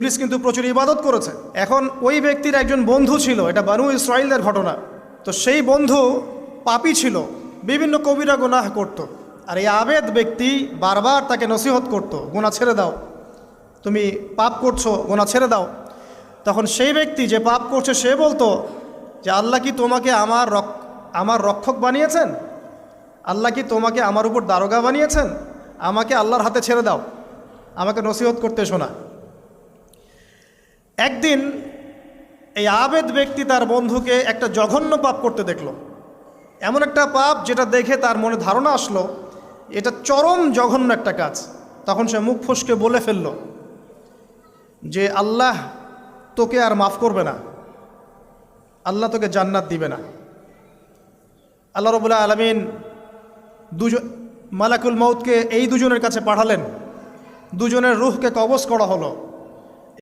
ইবলিস কিন্তু প্রচুর ইবাদত করেছে। এখন ওই ব্যক্তির একজন বন্ধু ছিল, এটা বানু ইসরাইলের ঘটনা। তো সেই বন্ধু পাপী ছিল, বিভিন্ন কবিরা গুনাহ করত। আর এই আবেদ ব্যক্তি বারবার তাকে নসিহত করত, গুনাহ ছেড়ে দাও, তুমি পাপ করছো, গুনাহ ছেড়ে দাও। তখন সেই ব্যক্তি যে পাপ করছে সে বলতো যে আল্লাহ কি তোমাকে আমার রক্ষক বানিয়েছেন? আল্লাহ কি তোমাকে আমার উপর দারোগা বানিয়েছেন? আমাকে আল্লাহর হাতে ছেড়ে দাও, আমাকে নসিহত করতে শোনা। একদিন এই আবেদ ব্যক্তি তার বন্ধুকে একটা জঘন্য পাপ করতে দেখল, এমন একটা পাপ যেটা দেখে তার মনে ধারণা আসলো এটা চরম জঘন্য একটা কাজ। তখন সে মুখ ফসকে বলে ফেলল যে আল্লাহ তোকে আর মাফ করবে না, আল্লাহ তোকে জান্নাত দিবে না। আল্লাহ রাব্বুল আলামিন মালাকুল মউতকে এই দুজনের কাছে পাঠালেন, দুজনের রূহকে কবজ করা হলো।